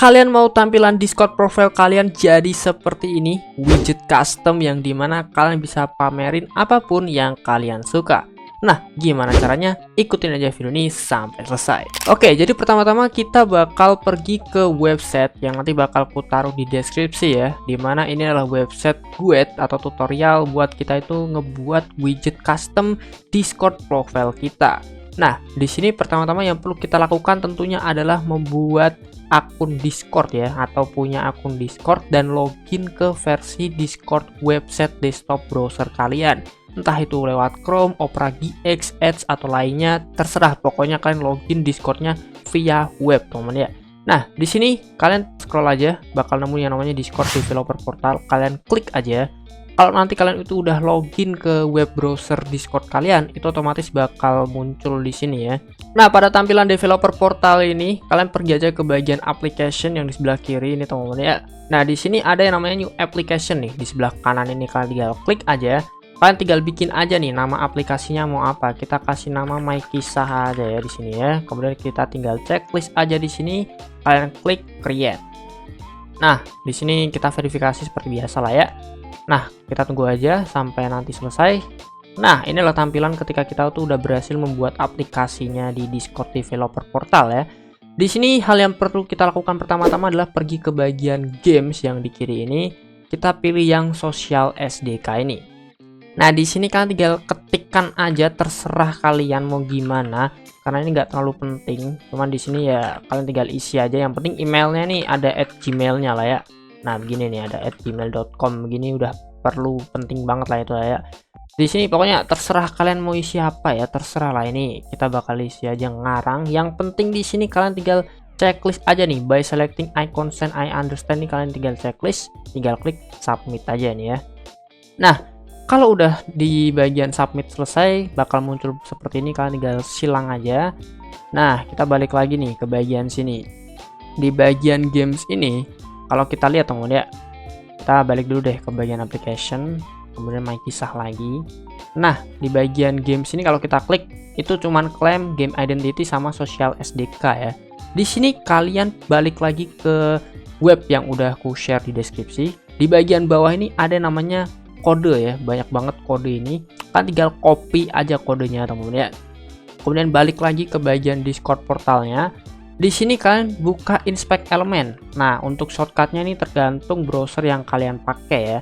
kalian mau tampilan Discord profile kalian jadi seperti ini, widget custom yang dimana kalian bisa pamerin apapun yang kalian suka. Nah, gimana caranya? Ikutin aja video ini sampai selesai. Oke, jadi pertama-tama kita bakal pergi ke website yang nanti bakal ku taruh di deskripsi ya. Dimana ini adalah website guide atau tutorial buat kita itu ngebuat widget custom Discord profile kita. Nah, di sini pertama-tama yang perlu kita lakukan tentunya adalah membuat akun Discord ya, atau punya akun Discord dan login ke versi Discord website desktop browser kalian. Entah itu lewat Chrome, Opera GX, Edge atau lainnya, terserah. Pokoknya kalian login Discordnya via web, teman-teman ya. Nah, di sini kalian scroll aja, bakal nemu yang namanya Discord Developer Portal. Kalian klik aja. Kalau nanti kalian itu udah login ke web browser Discord kalian, itu otomatis bakal muncul di sini ya. Nah, pada tampilan developer portal ini, kalian pergi aja ke bagian application yang di sebelah kiri ini, teman-teman ya. Nah, di sini ada yang namanya new application nih di sebelah kanan ini. Kalian tinggal klik aja. Kalian tinggal bikin aja nih nama aplikasinya mau apa. Kita kasih nama My Kisah aja ya di sini ya. Kemudian kita tinggal checklist aja di sini. Kalian klik create. Nah, di sini kita verifikasi seperti biasa lah ya. Nah, kita tunggu aja sampai nanti selesai. Nah, inilah tampilan ketika kita tuh udah berhasil membuat aplikasinya di Discord Developer Portal ya. Di sini hal yang perlu kita lakukan pertama-tama adalah pergi ke bagian games yang di kiri ini. Kita pilih yang Social SDK ini. Nah, di sini kalian tinggal ketikkan aja, terserah kalian mau gimana, karena ini nggak terlalu penting. Cuman di sini ya kalian tinggal isi aja. Yang penting emailnya nih ada @gmail-nya lah ya. Nah, begini nih ada @gmail.com begini, udah perlu penting banget lah itu lah ya. Di sini pokoknya terserah kalian mau isi apa ya, terserah lah. Ini kita bakal isi aja ngarang. Yang penting di sini kalian tinggal checklist aja nih, by selecting I consent I understand nih, kalian tinggal checklist, tinggal klik submit aja nih ya. Nah, kalau udah di bagian submit selesai, bakal muncul seperti ini. Kalian tinggal silang aja. Nah, kita balik lagi nih ke bagian sini. Di bagian games ini, kalau kita lihat teman-teman ya, kita balik dulu deh ke bagian application, kemudian My Kisah lagi. Nah, di bagian games ini kalau kita klik, itu cuman claim game identity sama social SDK ya. Di sini kalian balik lagi ke web yang udah aku share di deskripsi. Di bagian bawah ini ada namanya kode ya, banyak banget kode ini. Kan tinggal copy aja kodenya teman-teman ya. Kemudian balik lagi ke bagian Discord portalnya. Di sini kalian buka inspect element. Nah, untuk shortcutnya ini tergantung browser yang kalian pakai ya.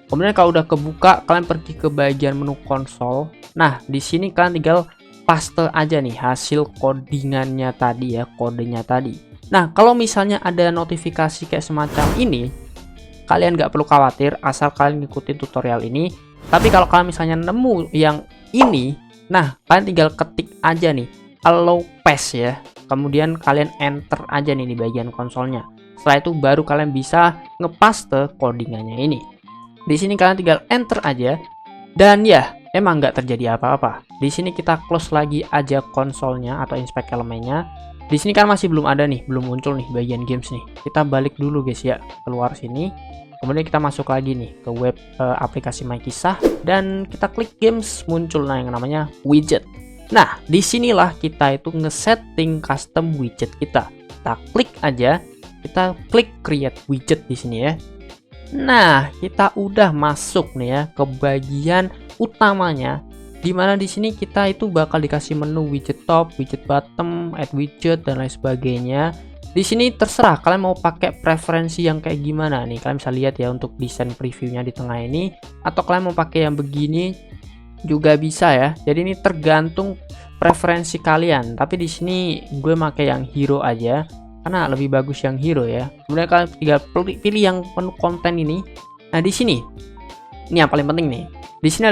Kemudian kalau udah kebuka, kalian pergi ke bagian menu konsol. Nah, di sini kalian tinggal paste aja nih hasil codingannya tadi ya, kodenya tadi. Nah, kalau misalnya ada notifikasi kayak semacam ini, kalian nggak perlu khawatir asal kalian ngikutin tutorial ini. Tapi kalau kalian misalnya nemu yang ini, nah kalian tinggal ketik aja nih allow paste ya. Kemudian kalian enter aja nih di bagian konsolnya. Setelah itu baru kalian bisa ngepaste codingannya ini. Di sini kalian tinggal enter aja. Dan ya, emang nggak terjadi apa-apa. Di sini kita close lagi aja konsolnya atau inspect elemennya. Di sini kan masih belum ada nih, belum muncul nih bagian games nih. Kita balik dulu guys ya, keluar sini. Kemudian kita masuk lagi nih ke web aplikasi My Kisah dan kita klik games, muncul nah yang namanya widget. Nah, disinilah kita itu ngesetting custom widget kita. Kita klik aja, kita klik create widget di sini ya. Nah, kita udah masuk nih ya ke bagian utamanya. Dimana di sini kita itu bakal dikasih menu widget top, widget bottom, add widget dan lain sebagainya. Di sini terserah kalian mau pakai preferensi yang kayak gimana nih. Kalian bisa lihat ya untuk desain previewnya di tengah ini, atau kalian mau pakai yang begini juga bisa ya. Jadi ini tergantung preferensi kalian. Tapi di sini gue pakai yang hero aja karena lebih bagus yang hero ya. Kemudian kalian tinggal pilih yang menu konten ini. Nah, di sini ini yang paling penting nih. Di sini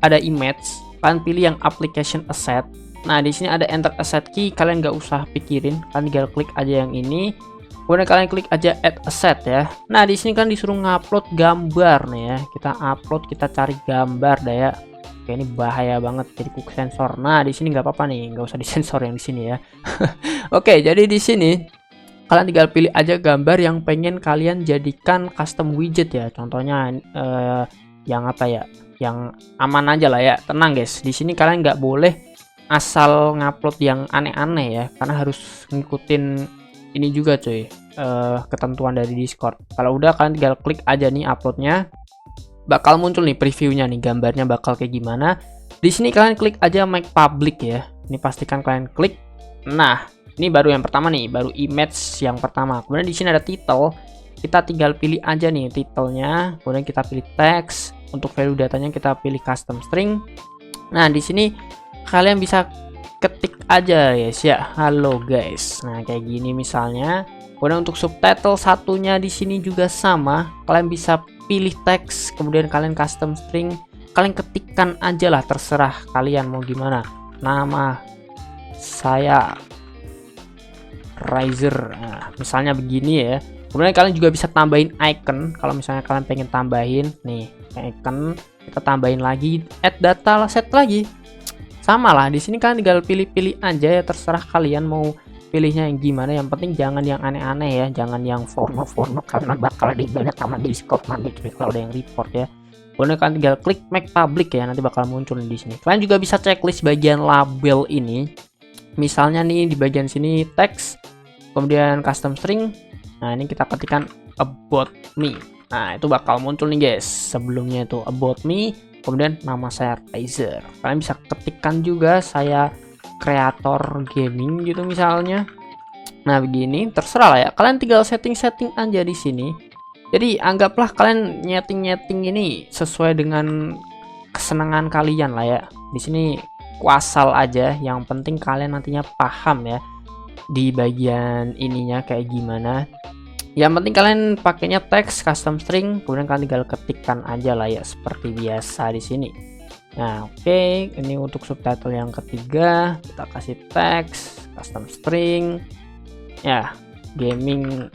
ada image. Kalian pilih yang application asset. Nah, di sini ada enter asset key, kalian nggak usah pikirin, kalian tinggal klik aja yang ini. Kemudian kalian klik aja add asset ya. Nah, di sini kan disuruh ngupload gambar nih ya. Kita upload, kita cari gambar dah ya. Oke, ini bahaya banget jadi quick sensor. Nah, di sini nggak apa-apa nih, nggak usah disensor yang di sini ya. Oke, jadi di sini kalian tinggal pilih aja gambar yang pengen kalian jadikan custom widget ya. Contohnya yang apa ya? Yang aman aja lah ya, tenang guys. Di sini kalian nggak boleh asal ngupload yang aneh-aneh ya, karena harus ngikutin ini juga cuy, ketentuan dari Discord. Kalau udah, kalian tinggal klik aja nih uploadnya, bakal muncul nih previewnya nih, gambarnya bakal kayak gimana. Di sini kalian klik aja make public ya. Ini pastikan kalian klik. Nah, ini baru yang pertama nih, baru image yang pertama. Kemudian di sini ada title. Kita tinggal pilih aja nih titelnya. Kemudian kita pilih text. Untuk value datanya kita pilih custom string. Nah, di sini kalian bisa ketik aja guys ya, halo guys. Nah, kayak gini misalnya. Kemudian untuk subtitle satunya di sini juga sama. Kalian bisa pilih teks, kemudian kalian custom string. Kalian ketikkan aja lah, terserah kalian mau gimana. Nama saya Riser. Nah, misalnya begini ya. Kemudian kalian juga bisa tambahin icon. Kalau misalnya kalian pengen tambahin nih icon, kita tambahin lagi, add data set lagi. Sama lah, di sini kalian tinggal pilih-pilih aja ya, terserah kalian mau pilihnya yang gimana. Yang penting jangan yang aneh-aneh ya, jangan yang forno karena bakal dibanyak sama Discord nanti kalau ada yang report ya. Kemudian kalian tinggal klik make public ya, nanti bakal muncul di sini. Kalian juga bisa checklist bagian label ini. Misalnya nih di bagian sini teks, kemudian custom string. Nah, ini kita ketikkan about me. Nah, itu bakal muncul nih guys. Sebelumnya itu about me, kemudian nama saya Riser. Kalian bisa ketikkan juga saya kreator gaming gitu misalnya. Nah, begini terserah lah ya. Kalian tinggal setting-setting aja di sini. Jadi anggaplah kalian nyeting-nyeting ini sesuai dengan kesenangan kalian lah ya. Di sini kuasal aja. Yang penting kalian nantinya paham ya di bagian ininya kayak gimana. Yang penting kalian pakainya teks custom string, kemudian kalian tinggal ketikkan aja lah ya seperti biasa di sini. Nah, oke, ini untuk subtitle yang ketiga, kita kasih teks custom string ya, gaming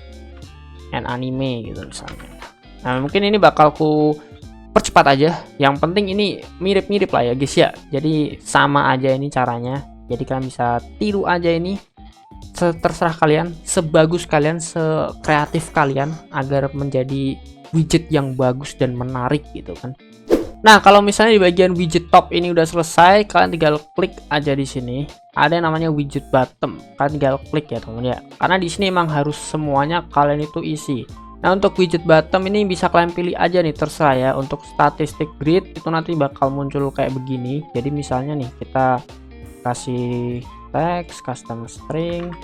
and anime gitu misalnya. Nah, mungkin ini bakal ku percepat aja. Yang penting ini mirip-mirip lah ya guys ya. Jadi sama aja ini caranya. Jadi kalian bisa tiru aja ini. Terserah kalian, sebagus kalian, sekreatif kalian agar menjadi widget yang bagus dan menarik gitu kan. Nah, kalau misalnya di bagian widget top ini udah selesai, kalian tinggal klik aja di sini. Ada yang namanya widget bottom. Kalian tinggal klik ya teman ya. Karena di sini emang harus semuanya kalian itu isi. Nah, untuk widget bottom ini bisa kalian pilih aja nih, terserah ya. Untuk statistik grid itu nanti bakal muncul kayak begini. Jadi misalnya nih kita kasih teks custom string.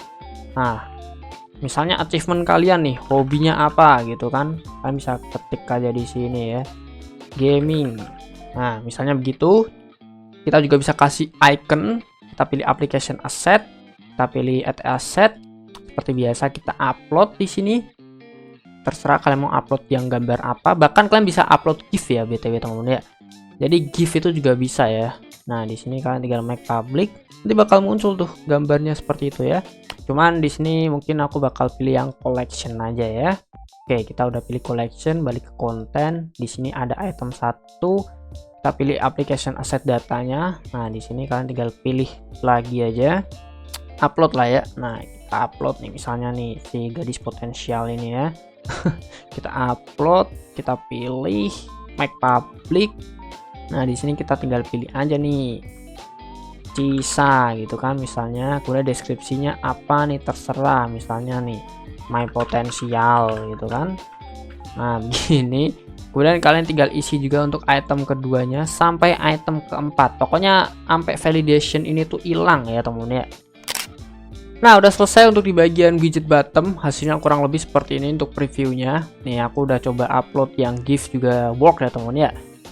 Nah, misalnya achievement kalian nih, hobinya apa gitu kan, kalian bisa ketik aja di sini ya, gaming. Nah, misalnya begitu. Kita juga bisa kasih icon, kita pilih application asset, kita pilih add asset. Seperti biasa kita upload di sini. Terserah kalian mau upload yang gambar apa, bahkan kalian bisa upload GIF ya BTW teman-teman ya. Jadi GIF itu juga bisa ya. Nah, di sini kalian tinggal make public, nanti bakal muncul tuh gambarnya seperti itu ya. Cuman di sini mungkin aku bakal pilih yang collection aja ya. Oke, kita udah pilih collection, balik ke konten. Di sini ada item 1. Kita pilih application asset datanya. Nah, di sini kalian tinggal pilih lagi aja. Upload lah ya. Nah, kita upload nih misalnya nih si gadis potensial ini ya. Kita upload, kita pilih make public. Nah, di sini kita tinggal pilih aja nih Cisa gitu kan misalnya. Kemudian deskripsinya apa nih, terserah, misalnya nih my potensial gitu kan. Nah, begini. Kemudian kalian tinggal isi juga untuk item keduanya sampai item keempat. Pokoknya sampai validation ini tuh hilang ya temen-temen ya. Nah, udah selesai untuk di bagian widget bottom. Hasilnya kurang lebih seperti ini untuk previewnya. Nih, aku udah coba upload yang GIF juga work ya temen-temen ya.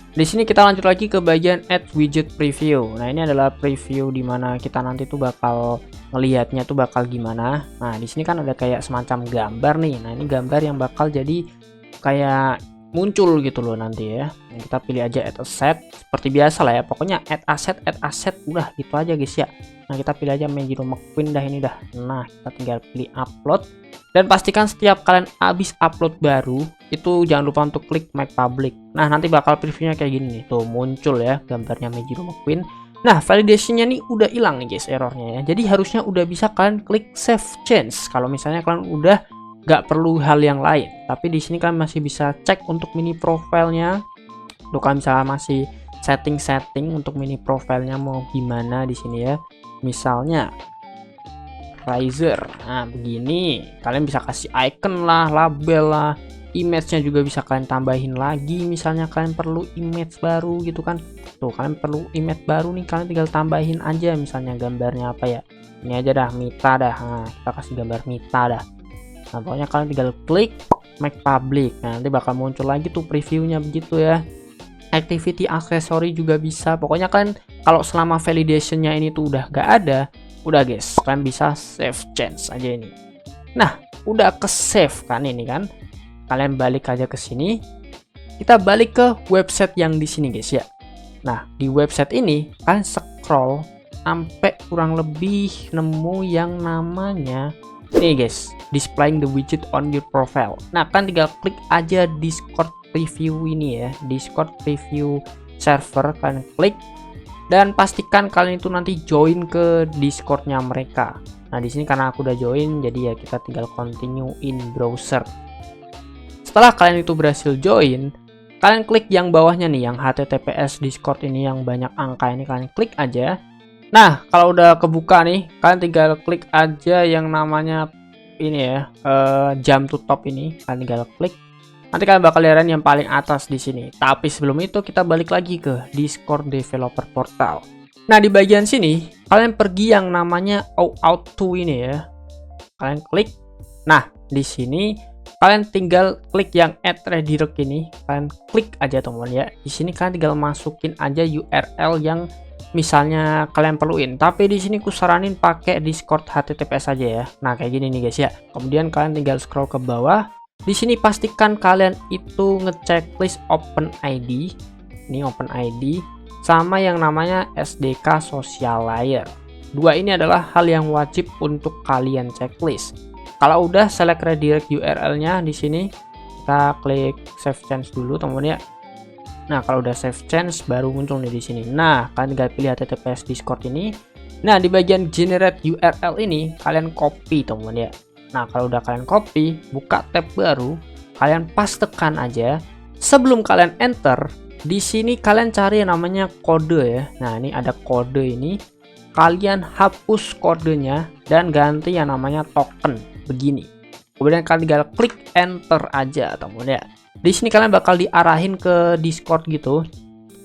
Di sini kita lanjut lagi ke bagian add widget preview. Nah, ini adalah preview dimana kita nanti tuh bakal ngelihatnya tuh bakal gimana. Nah, di sini kan ada kayak semacam gambar nih. Nah, ini gambar yang bakal jadi kayak muncul gitu loh nanti ya. Nah, kita pilih aja add asset seperti biasa lah ya. Pokoknya add asset udah gitu aja guys ya. Nah, kita pilih aja Majiro McQueen dah ini dah. Nah, kita tinggal pilih upload. Dan pastikan setiap kalian habis upload baru, itu jangan lupa untuk klik make public. Nah, nanti bakal previewnya kayak gini nih. Tuh muncul ya gambarnya Majiro McQueen. Nah, validationnya nih udah hilang nih guys errornya ya. Jadi harusnya udah bisa kalian klik save change. Kalau misalnya kalian udah nggak perlu hal yang lain. Tapi di sini kalian masih bisa cek untuk mini profilnya. Tuh kalian bisa masih setting untuk mini profilnya mau gimana di sini ya. Misalnya Riser. Nah, begini. Kalian bisa kasih icon lah, label lah. Image-nya juga bisa kalian tambahin lagi. Misalnya kalian perlu image baru gitu kan. Tuh, kalian perlu image baru nih, kalian tinggal tambahin aja. Misalnya gambarnya apa ya? Ini aja dah, Mita dah. Nah, kita kasih gambar Mita dah. Nah, pokoknya kalian tinggal klik make public. Nah, nanti bakal muncul lagi tuh previewnya begitu ya. Activity accessory juga bisa. Pokoknya kalian kalau selama validationnya ini tuh udah gak ada, udah guys, kalian bisa save change aja ini. Nah, udah ke save kan ini kan. Kalian balik aja ke sini. Kita balik ke website yang di sini guys ya. Nah, di website ini kalian scroll sampai kurang lebih nemu yang namanya nih guys, displaying the widget on your profile. Nah, kan tinggal klik aja Discord preview ini ya, Discord preview server, kalian klik dan pastikan kalian itu nanti join ke Discordnya mereka. Nah, di sini karena aku udah join, jadi ya kita tinggal continue in browser. Setelah kalian itu berhasil join, kalian klik yang bawahnya nih, yang HTTPS Discord ini yang banyak angka ini, kalian klik aja. Nah, kalau udah kebuka nih, kalian tinggal klik aja yang namanya ini ya, jump to top ini, kalian tinggal klik. Nanti kalian bakal lihat yang paling atas di sini. Tapi sebelum itu kita balik lagi ke Discord Developer Portal. Nah, di bagian sini kalian pergi yang namanya out to ini ya. Kalian klik. Nah, di sini kalian tinggal klik yang add redirect ini. Kalian klik aja teman ya. Di sini kalian tinggal masukin aja URL yang misalnya kalian perluin. Tapi di sini ku saranin pakai Discord HTTPS aja ya. Nah, kayak gini nih guys ya. Kemudian kalian tinggal scroll ke bawah. Di sini pastikan kalian itu ngechecklist OpenID, ini OpenID, sama yang namanya SDK Social Layer. Dua ini adalah hal yang wajib untuk kalian checklist. Kalau udah select redirect URL-nya di sini, kita klik save change dulu teman-teman ya. Nah, kalau udah save change baru muncul nih di sini. Nah, kalian tinggal pilih HTTPS Discord ini. Nah, di bagian generate URL ini kalian copy teman-teman ya. Nah, kalau udah kalian copy, buka tab baru, kalian pastekan aja. Sebelum kalian enter, di sini kalian cari yang namanya kode ya. Nah, ini ada kode ini. Kalian hapus kodenya dan ganti yang namanya token begini. Kemudian kalian tinggal klik enter aja, teman ya. Di sini kalian bakal diarahin ke Discord gitu.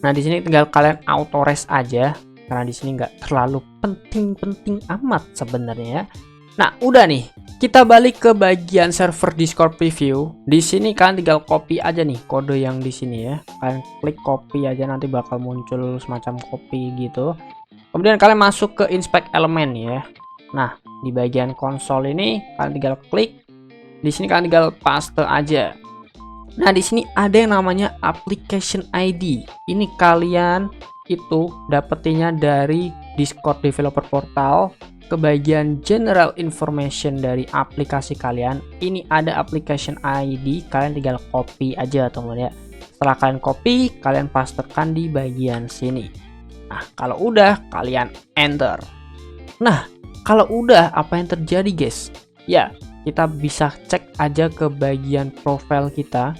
Nah, di sini tinggal kalian auto rest aja karena di sini nggak terlalu penting-penting amat sebenarnya. Nah, udah nih. Kita balik ke bagian server Discord preview. Di sini kalian tinggal copy aja nih kode yang di sini ya. Kalian klik copy aja, nanti bakal muncul semacam copy gitu. Kemudian kalian masuk ke inspect element ya. Nah, di bagian konsol ini kalian tinggal klik. Di sini kalian tinggal paste aja. Nah, di sini ada yang namanya application ID. Ini kalian itu dapetinnya dari Discord Developer Portal. Ke bagian general information dari aplikasi kalian, ini ada application ID, kalian tinggal copy aja teman ya. Setelah kalian copy, kalian pastekan di bagian sini. Nah, kalau udah kalian enter. Nah, kalau udah apa yang terjadi guys? Ya, kita bisa cek aja ke bagian profile kita,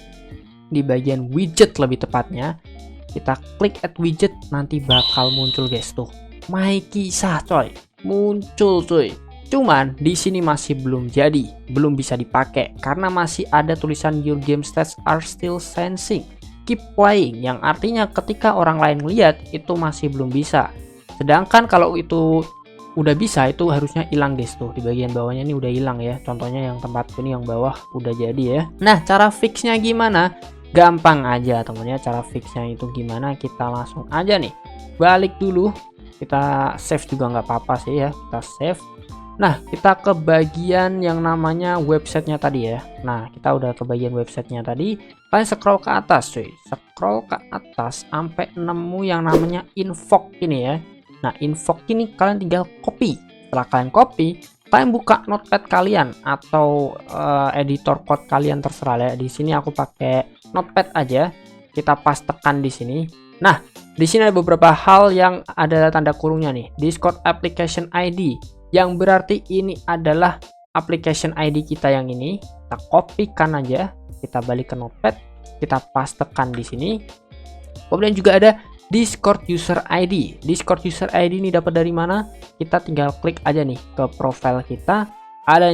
di bagian widget lebih tepatnya. Kita klik add widget, nanti bakal muncul guys tuh, My Kisah coy. Muncul cuy. Cuman di sini masih belum jadi, belum bisa dipakai karena masih ada tulisan your game stats are still sensing. Keep playing, yang artinya ketika orang lain lihat itu masih belum bisa. Sedangkan kalau itu udah bisa, itu harusnya hilang guys tuh. Di bagian bawahnya ini udah hilang ya. Contohnya yang tempatku ini yang bawah udah jadi ya. Nah, cara fixnya gimana? Gampang aja temennya. Cara fixnya itu gimana? Kita langsung aja nih balik dulu. Kita save juga nggak apa-apa sih ya, kita save. Nah, kita ke bagian yang namanya websitenya tadi ya. Nah, kita udah ke bagian websitenya tadi. Kalian scroll ke atas cuy, scroll ke atas sampai nemu yang namanya invoke ini ya. Nah, invoke ini kalian tinggal copy. Setelah kalian copy, kalian buka notepad kalian atau editor code kalian terserah ya. Di sini aku pakai notepad aja. Kita pastekan di sini. Nah, di sini ada beberapa hal yang ada tanda kurungnya nih. Discord application ID, yang berarti ini adalah application ID kita yang ini. Kita kopikan aja, kita balik ke notepad, kita pastekan di sini. Kemudian juga ada Discord user ID. Discord user ID ini dapat dari mana? Kita tinggal klik aja nih ke profile kita, ada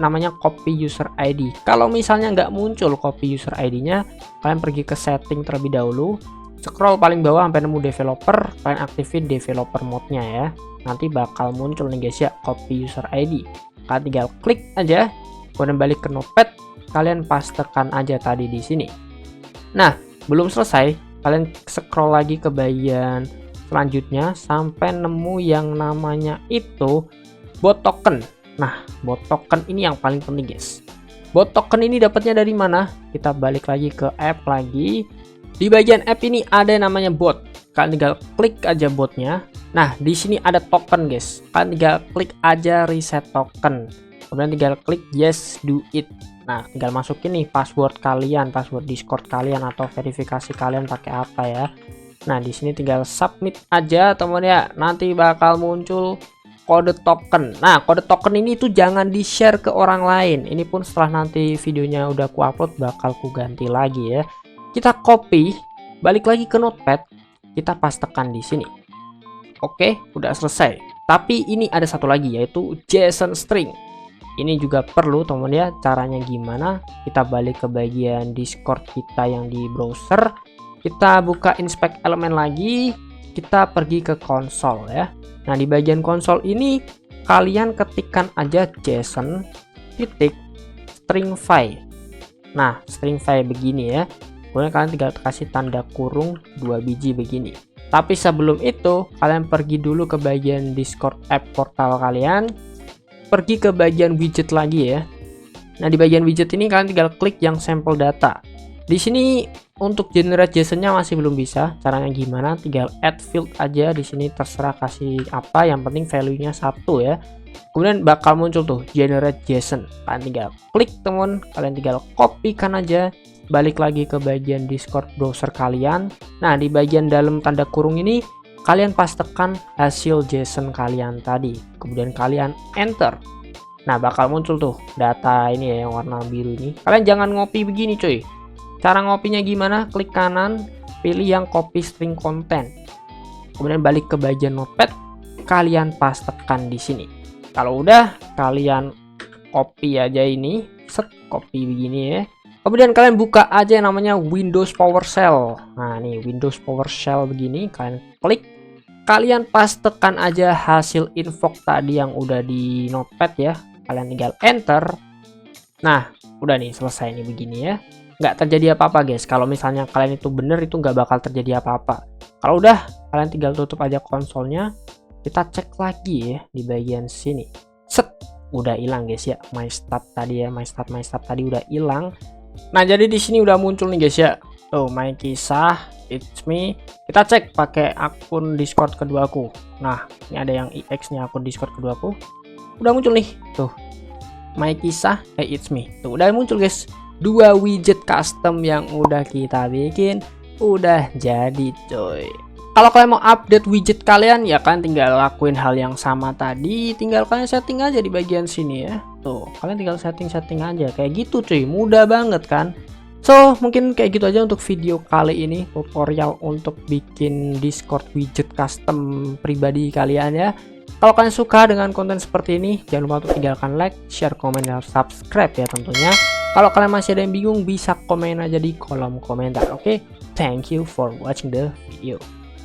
namanya copy user ID. Kalau misalnya nggak muncul copy user ID-nya, kalian pergi ke setting terlebih dahulu, scroll paling bawah sampai nemu developer, kalian aktifin developer mode-nya ya. Nanti bakal muncul nih guys ya, copy user ID. Kalian tinggal klik aja, kemudian balik ke Notepad, kalian pastekan aja tadi di sini. Nah, belum selesai, kalian scroll lagi ke bagian selanjutnya sampai nemu yang namanya itu bot token. Nah, bot token ini yang paling penting guys. Bot token ini dapatnya dari mana? Kita balik lagi ke app lagi. Di bagian app ini ada yang namanya bot. Kalian tinggal klik aja botnya. Nah, di sini ada token guys. Kalian tinggal klik aja reset token. Kemudian tinggal klik yes do it. Nah, tinggal masukin nih password kalian, password Discord kalian atau verifikasi kalian pakai apa ya. Nah, di sini tinggal submit aja teman ya. Nanti bakal muncul kode token. Nah, kode token ini tuh jangan di-share ke orang lain. Ini pun setelah nanti videonya udah ku upload bakal ku ganti lagi ya. Kita copy, balik lagi ke Notepad, kita pastekan di sini. Oke, udah selesai. Tapi ini ada satu lagi yaitu JSON string. Ini juga perlu teman ya, caranya gimana? Kita balik ke bagian Discord kita yang di browser, kita buka inspect elemen lagi, kita pergi ke konsol ya. Nah, di bagian konsol ini kalian ketikkan aja JSON titik string file. Nah, string file begini ya. Kemudian kalian tinggal kasih tanda kurung 2 biji begini. Tapi sebelum itu kalian pergi dulu ke bagian Discord app portal kalian, pergi ke bagian widget lagi ya. Nah, di bagian widget ini kalian tinggal klik yang sampel data. Di sini untuk generate JSON-nya masih belum bisa. Caranya gimana? Tinggal add field aja di sini, terserah kasih apa, yang penting value-nya 1 ya. Kemudian bakal muncul tuh generate JSON. Kalian tinggal klik teman, kalian tinggal copy-kan aja, balik lagi ke bagian Discord browser kalian. Nah, di bagian dalam tanda kurung ini kalian pastekan hasil JSON kalian tadi, kemudian kalian enter. Nah, bakal muncul tuh data ini ya yang warna biru ini. Kalian jangan ngopi begini cuy. Cara ngopinya gimana? Klik kanan, pilih yang copy string content. Kemudian balik ke bagian Notepad, kalian pastekan di sini. Kalau udah, kalian copy aja ini, set copy begini ya. Kemudian kalian buka aja yang namanya Windows PowerShell. Nah, nih Windows PowerShell begini, kalian klik, kalian pastekan aja hasil info tadi yang udah di Notepad ya. Kalian tinggal enter. Nah, udah nih selesai nih begini ya. Nggak terjadi apa-apa guys. Kalau misalnya kalian itu bener, itu nggak bakal terjadi apa-apa. Kalau udah, kalian tinggal tutup aja konsolnya. Kita cek lagi ya di bagian sini. Set, udah hilang guys ya. My start tadi ya, my start tadi udah hilang. Nah, jadi di sini udah muncul nih guys ya. Tuh, my kisah, it's me. Kita cek pakai akun Discord keduaku. Nah, ini ada yang IX nya, akun Discord keduaku. Udah muncul nih. Tuh, my kisah, it's me. Tuh, udah muncul guys. 2 widget custom yang udah kita bikin udah jadi coy. Kalau kalian mau update widget kalian ya kalian tinggal lakuin hal yang sama tadi, tinggal kalian setting aja di bagian sini ya. Tuh, kalian tinggal setting aja kayak gitu cuy, mudah banget kan. So, mungkin kayak gitu aja untuk video kali ini, tutorial untuk bikin Discord widget custom pribadi kalian ya. Kalau kalian suka dengan konten seperti ini, jangan lupa untuk tinggalkan like, share, komen, dan subscribe ya tentunya. Kalau kalian masih ada yang bingung, bisa komen aja di kolom komentar. Oke, thank you for watching the video.